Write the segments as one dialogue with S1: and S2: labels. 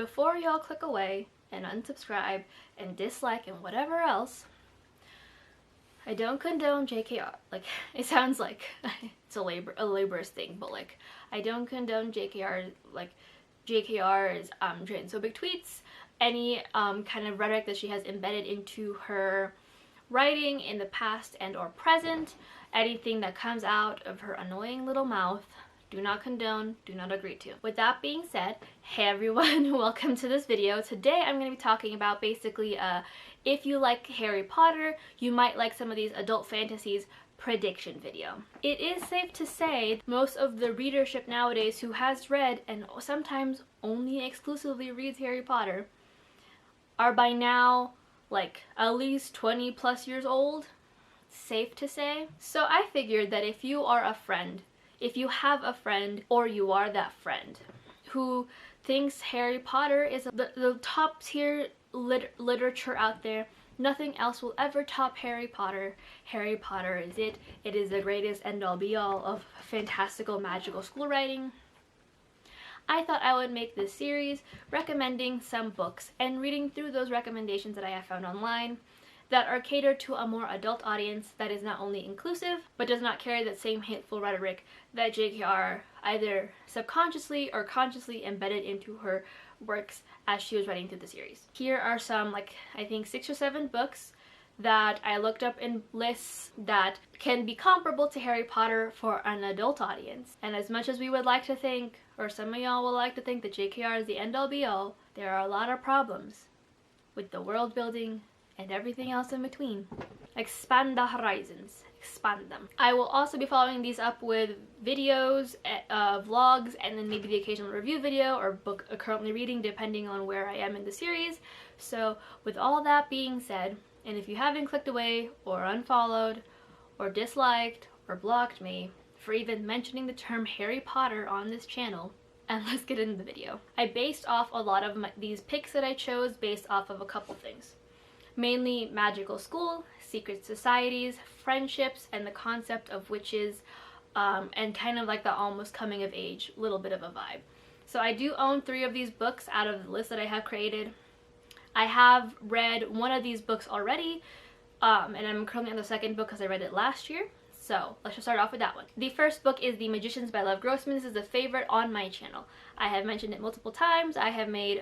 S1: before y'all click away and unsubscribe and dislike and whatever else, I don't condone JKR. Like, it sounds like it's a laborious thing, but like, I don't condone JKR's transphobic tweets, any kind of rhetoric that she has embedded into her writing in the past and or present, anything that comes out of her annoying little mouth. Do not condone, do not agree to. With that being said, hey everyone, welcome to this video. Today I'm going to be talking about basically if you like Harry Potter, you might like some of these adult fantasies prediction video. It is safe to say most of the readership nowadays who has read and sometimes only exclusively reads Harry Potter are by now like at least 20 plus years old. Safe to say. So I figured that if you are a friend, if you have a friend or you are that friend who thinks Harry Potter is the top tier literature out there, nothing else will ever top Harry Potter. Harry Potter is it. It is the greatest end all be all of fantastical magical school writing. I thought I would make this series recommending some books and reading through those recommendations that I have found online that are catered to a more adult audience that is not only inclusive but does not carry that same hateful rhetoric that JKR either subconsciously or consciously embedded into her works as she was writing through the series. Here are some, like, I think 6 or 7 books that I looked up in lists that can be comparable to Harry Potter for an adult audience. And as much as we would like to think, or some of y'all will like to think, that JKR is the end all be all, there are a lot of problems with the world building and everything else in between. Expand the horizons. Expand them. I will also be following these up with videos, vlogs, and then maybe the occasional review video or book currently reading depending on where I am in the series. So with all that being said, and if you haven't clicked away or unfollowed or disliked or blocked me for even mentioning the term Harry Potter on this channel, and let's get into the video. I based off a lot of these picks that I chose based off of a couple things. Mainly magical school, secret societies, friendships, and the concept of witches, and kind of like the almost coming of age, little bit of a vibe. So I do own 3 of these books out of the list that I have created. I have read one of these books already, and I'm currently on the second book because I read it last year. So let's just start off with that one. The first book is The Magicians by Lev Grossman. This is a favorite on my channel. I have mentioned it multiple times. I have made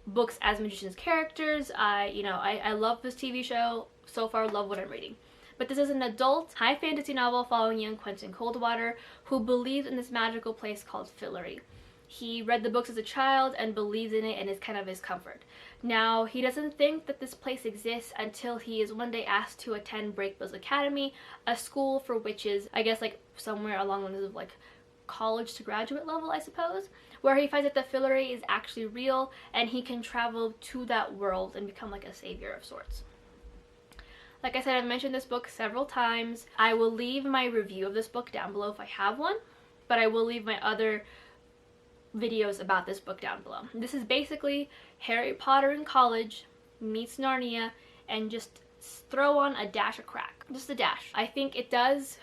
S1: books as magicians characters. I love this TV show. So far, love what I'm reading. But this is an adult high fantasy novel following young Quentin Coldwater, who believes in this magical place called Fillory. He read the books as a child and believes in it, and it's kind of his comfort. Now, he doesn't think that this place exists until he is one day asked to attend Brakebills Academy, a school for witches, I guess like somewhere along the lines of like college to graduate level, I suppose, where he finds that the Fillory is actually real and he can travel to that world and become like a savior of sorts. Like I said, I've mentioned this book several times. I will leave my review of this book down below if I have one, but I will leave my other videos about this book down below. This is basically Harry Potter in college meets Narnia, and just throw on a dash of crack. Just a dash. I think it does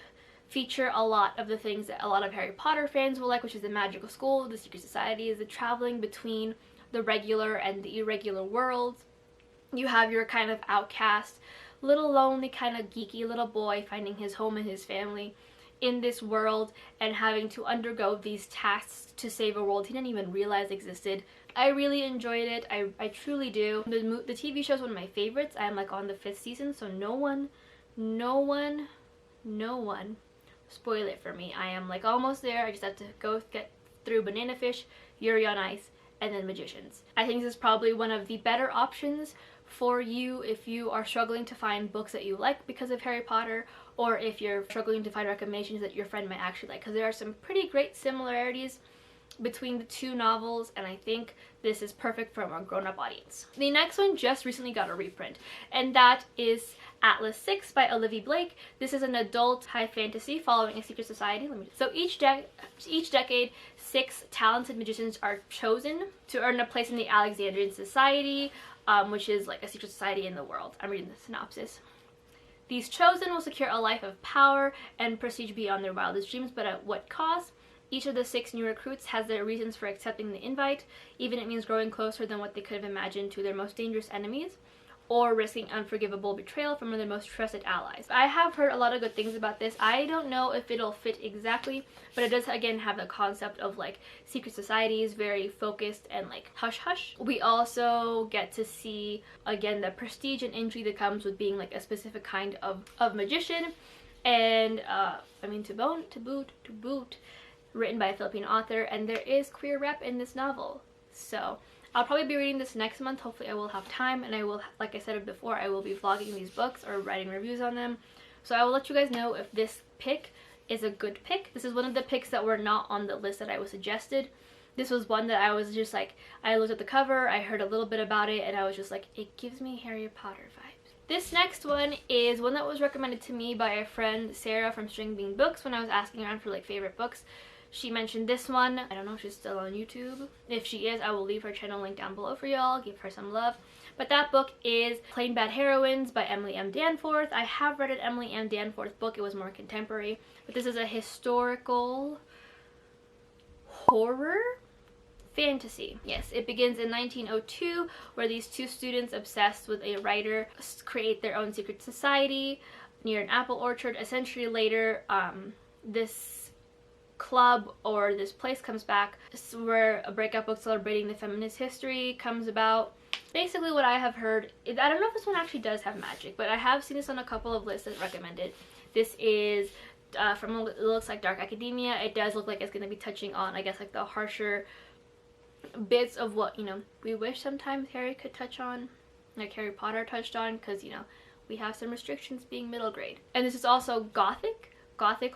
S1: feature a lot of the things that a lot of Harry Potter fans will like, which is the magical school, the secret society, is the traveling between the regular and the irregular worlds. You have your kind of outcast, little lonely, kind of geeky little boy finding his home and his family in this world and having to undergo these tasks to save a world he didn't even realize existed. I really enjoyed it. I truly do. The TV show is one of my favorites. I'm like on the 5th season, so no one spoil it for me. I am like almost there. I just have to go get through Banana Fish, Yuri on Ice, and then Magicians. I think this is probably one of the better options for you if you are struggling to find books that you like because of Harry Potter, or if you're struggling to find recommendations that your friend might actually like, because there are some pretty great similarities between the 2 novels, and I think this is perfect for a grown-up audience. The next one just recently got a reprint, and that is Atlas 6 by Olivia Blake. This is an adult high fantasy following a secret society. So each decade, 6 talented magicians are chosen to earn a place in the Alexandrian Society, which is like a secret society in the world. I'm reading the synopsis. These chosen will secure a life of power and prestige beyond their wildest dreams, but at what cost? Each of the 6 new recruits has their reasons for accepting the invite, even if it means growing closer than what they could have imagined to their most dangerous enemies, or risking unforgivable betrayal from one of their most trusted allies. I have heard a lot of good things about this. I don't know if it'll fit exactly, but it does again have the concept of like secret societies, very focused and like hush hush. We also get to see again the prestige and intrigue that comes with being like a specific kind of magician. And I mean, to boot, written by a Filipino author, and there is queer rep in this novel. So I'll probably be reading this next month. Hopefully I will have time, and I will, like I said before, I will be vlogging these books or writing reviews on them. So I will let you guys know if this pick is a good pick. This is one of the picks that were not on the list that I was suggested. This was one that I was just like, I looked at the cover, I heard a little bit about it, and I was just like, it gives me Harry Potter vibes. This next one is one that was recommended to me by a friend, Sarah from String Bean Books, when I was asking around for like favorite books. She mentioned this one. I don't know if she's still on YouTube. If she is, I will leave her channel link down below for y'all. Give her some love. But that book is Plain Bad Heroines by Emily M. Danforth. I have read an Emily M. Danforth book. It was more contemporary. But this is a historical horror fantasy. Yes, it begins in 1902, where these 2 students obsessed with a writer create their own secret society near an apple orchard. A century later, this club or this place comes back where a breakout book celebrating the feminist history comes about. Basically what I have heard, I don't know if this one actually does have magic, but I have seen this on a couple of lists that recommended. This is from, it looks like Dark Academia. It does look like it's going to be touching on, I guess, like the harsher bits of what, you know, we wish sometimes Harry could touch on, like Harry Potter touched on, because, you know, we have some restrictions being middle grade. And this is also gothic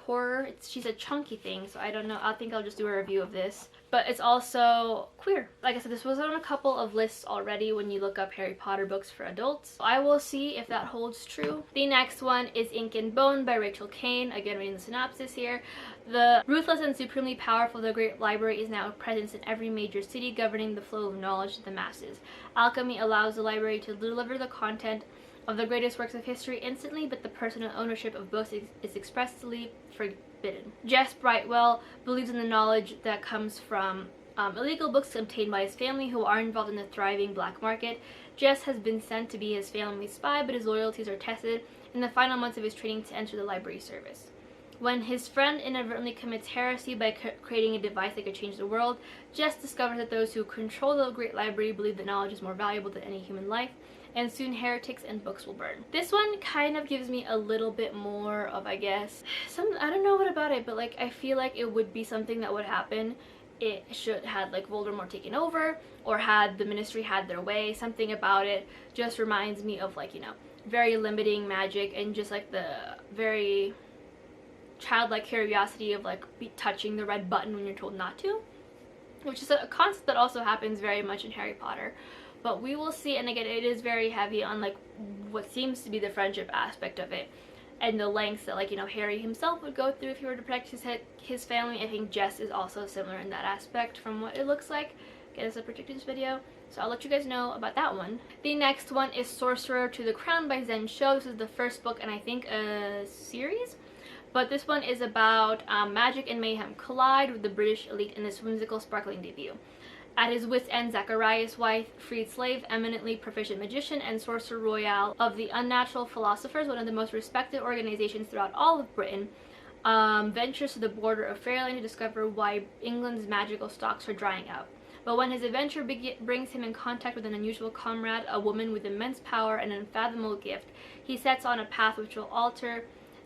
S1: horror. She's a chunky thing, so I don't know. I think I'll just do a review of this. But it's also queer. Like I said, this was on a couple of lists already when you look up Harry Potter books for adults. I will see if that holds true. The next one is Ink and Bone by Rachel Caine. Again, reading the synopsis here. The ruthless and supremely powerful The Great Library is now a presence in every major city, governing the flow of knowledge to the masses. Alchemy allows the library to deliver the content of the greatest works of history instantly, but the personal ownership of books is expressly forbidden. Jess Brightwell believes in the knowledge that comes from illegal books obtained by his family, who are involved in the thriving black market. Jess has been sent to be his family's spy, but his loyalties are tested in the final months of his training to enter the library service. When his friend inadvertently commits heresy by creating a device that could change the world, Jess discovers that those who control the Great Library believe that knowledge is more valuable than any human life, and soon heretics and books will burn. This one kind of gives me a little bit more of, I guess, I don't know what about it, but like I feel like it would be something that would happen. It should had like Voldemort taken over, or had the Ministry had their way. Something about it just reminds me of, like, you know, very limiting magic and just like the very childlike curiosity of like touching the red button when you're told not to, which is a concept that also happens very much in Harry Potter. But we will see. And again, it is very heavy on like what seems to be the friendship aspect of it, and the lengths that, like, you know, Harry himself would go through if he were to protect his family. I think Jess is also similar in that aspect from what it looks like. Again, it's a predicted video, so I'll let you guys know about that one. The next one is Sorcerer to the Crown by Zen Shou. This is the first book and I think a series. But this one is about magic and mayhem collide with the British elite in this whimsical, sparkling debut. At his wit's end, Zacharias Wyeth, freed slave, eminently proficient magician, and sorcerer royal of the Unnatural Philosophers, one of the most respected organizations throughout all of Britain, ventures to the border of fairyland to discover why England's magical stocks are drying out. But when his adventure brings him in contact with an unusual comrade, a woman with immense power and an unfathomable gift, he sets on a path which will alter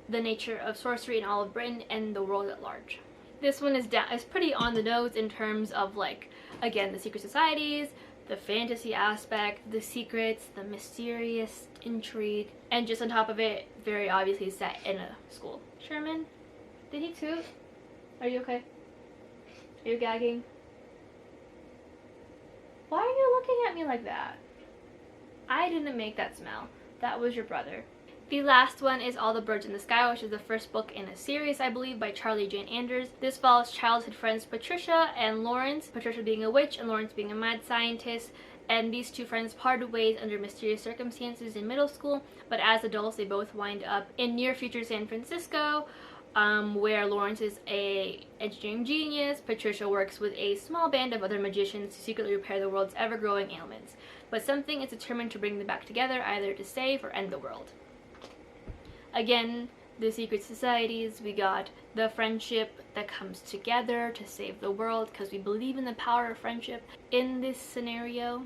S1: the nature of sorcery in all of Britain and the world at large. This one is pretty on the nose in terms of, like, again, the secret societies, the fantasy aspect, the secrets, the mysterious intrigue, and just on top of it, very obviously set in a school. Sherman, did he toot? Are you okay? Are you gagging? Why are you looking at me like that? I didn't make that smell. That was your brother. The last one is All the Birds in the Sky, which is the first book in a series, I believe, by Charlie Jane Anders. This follows childhood friends Patricia and Lawrence, Patricia being a witch and Lawrence being a mad scientist, and these two friends parted ways under mysterious circumstances in middle school, but as adults they both wind up in near future San Francisco, where Lawrence is a engineering genius. Patricia works with a small band of other magicians to secretly repair the world's ever-growing ailments. But something is determined to bring them back together, either to save or end the world. Again, the secret societies, we got the friendship that comes together to save the world because we believe in the power of friendship in this scenario.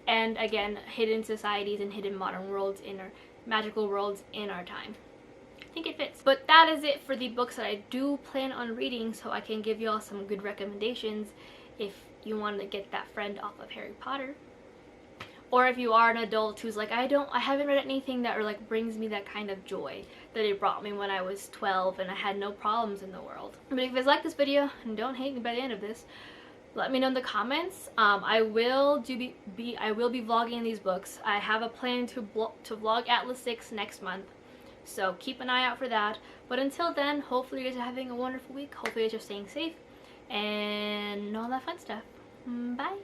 S1: And again, hidden societies and hidden modern worlds in our magical worlds in our time. I think it fits. But that is it for the books that I do plan on reading, so I can give you all some good recommendations if you want to get that friend off of Harry Potter. Or if you are an adult who's like, I haven't read anything that like brings me that kind of joy that it brought me when I was 12 and I had no problems in the world. But if you guys like this video, and don't hate me by the end of this, let me know in the comments. I will be vlogging these books. I have a plan to vlog Atlas 6 next month, so keep an eye out for that. But until then, hopefully you guys are having a wonderful week. Hopefully you guys are staying safe and all that fun stuff. Bye.